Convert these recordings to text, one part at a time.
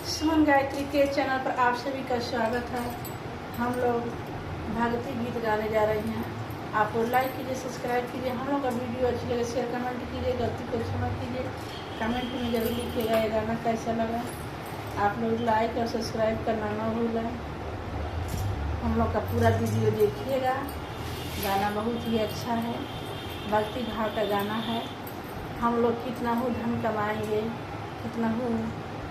सुमन गायत्री के चैनल पर आप सभी का स्वागत है। हम लोग भक्ति गीत गाने जा रहे हैं। आप लोग लाइक कीजिए, सब्सक्राइब कीजिए। हम लोग का वीडियो अच्छी लगे शेयर कमेंट कीजिए, गलती को क्षमा कीजिए। कमेंट में जरूर लिखिएगा ये गाना कैसा लगा। आप लोग लाइक और सब्सक्राइब करना ना भूलें। हम लोग का पूरा वीडियो देखिएगा। गाना बहुत ही अच्छा है, भक्ति भाव का गाना है। हम लोग कितना हो धन कमाएंगे, कितना हो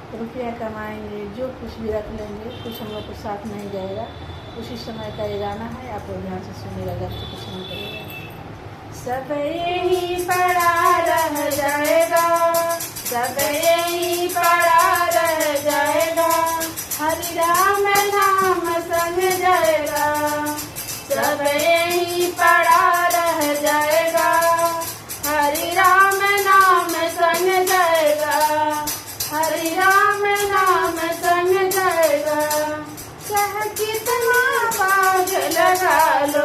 रुपया कमाएंगे, जो कुछ भी रख लेंगे, कुछ हम लोग को साथ नहीं जाएगा। उसी समय का ये गाना है, आप लोग ध्यान से सुनिएगा, गलती कुछ नहीं करेगा। सब यही पड़ा रह जाएगा, सब यही पड़ा रह जाएगा, हरि राम नाम संग जाएगा। सब यही पड़ा रह जाएगा, हरि राम नाम संग जाएगा, हरि राम नाम संग जाएगा। चाहे कितना भाग लगा लो,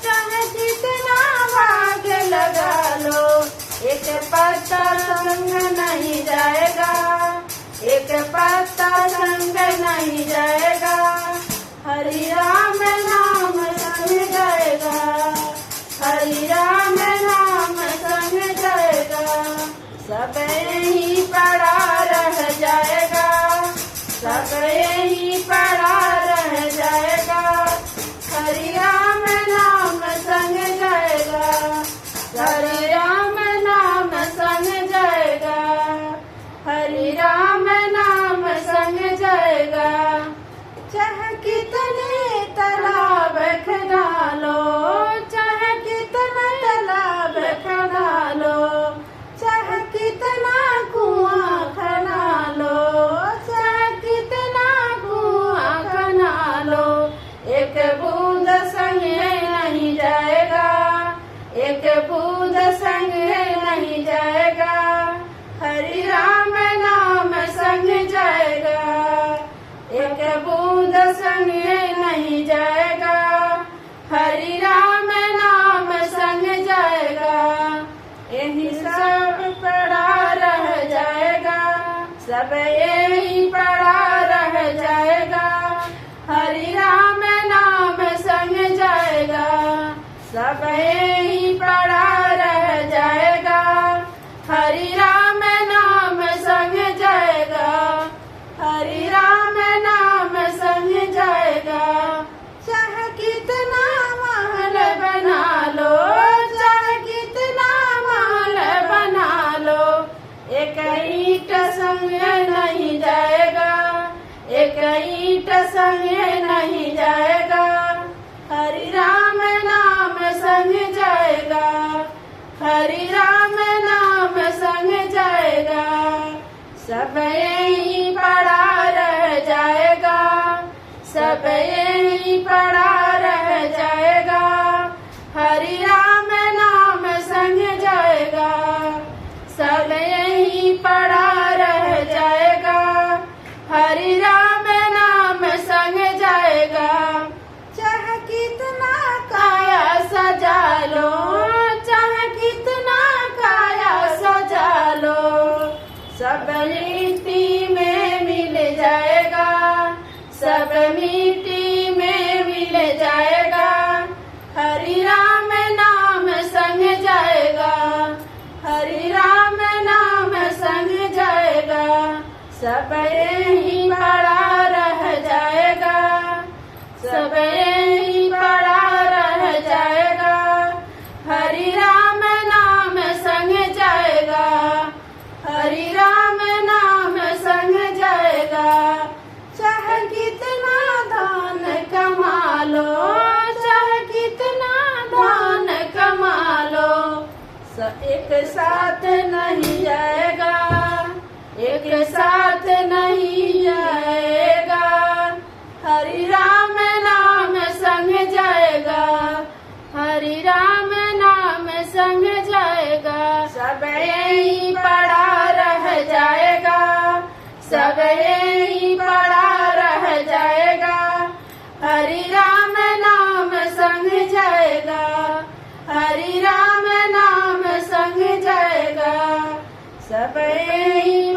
चाहे कितना भाग लगा लो, एक पत्ता संग नहीं जाएगा, एक पत्ता संग नहीं जाएगा, हरि राम नाम संग जाएगा, हरि राम नाम संग जाएगा। सब यही पड़ा रह जाएगा, सब यही पड़ा रह जाएगा, हरि राम नाम संग जाएगा, हरि राम नाम संग जाएगा, हरि राम नाम संग जाएगा। चाहे कितने तालाब खना लो, चाहे कितना तालाब खना लो, चाहे कितना कुआं खना लो, चाहे कितना कुआं खना लो, एक बूंद संग नहीं जाएगा, एक बूंद संग नहीं जाएगा, हरि राम नाम संग जाएगा, एक बूंद संग नहीं जाएगा, हरि राम नाम संग जाएगा। यही सब पड़ा रह जाएगा, सब यही पड़ा रह जाएगा, हरि राम नाम संग जाएगा। सब यही पड़ा रह जाएगा, हरि राम नाम संग जाएगा, हरि राम नाम संग जाएगा। चाहे कितना महल बना लो, चाहे कितना महल बना लो, एक ईंट संग नहीं जाएगा, एक ईंट संग नहीं जाएगा, हरि राम नाम संग जाएगा, हरि राम नाम संग जाएगा। सब यही पड़ा रह जाएगा, सब यही पड़ा रह जाएगा, हरि राम नाम संग जाएगा, सब यही पड़ा रह जाएगा, हरि राम नाम संग जाएगा। चाहे कितना काया सजा लो, चाहे कितना काया सजा लो, सब मिट्टी में मिल जाएगा, सब मिट्टी में मिल जाएगा, हरि राम नाम संग जाएगा, हरि राम नाम संग जाएगा। सब यही पड़ा रह जाएगा, सब यही पड़ा रह जाएगा, हरि राम नाम संग जाएगा, हरि राम नाम संग जाएगा। चाहे कितना धन कमा लो, चाहे कितना धन कमा लो, एक साथ नहीं जाएगा, एक साथ नहीं जाएगा, हरि राम नाम संग जाएगा, हरि राम नाम संग जाएगा। सब यही पड़ा रह जाएगा, सब यही पड़ा रह जाएगा, हरि राम नाम संग जाएगा, हरि राम नाम संग जाएगा। सब यही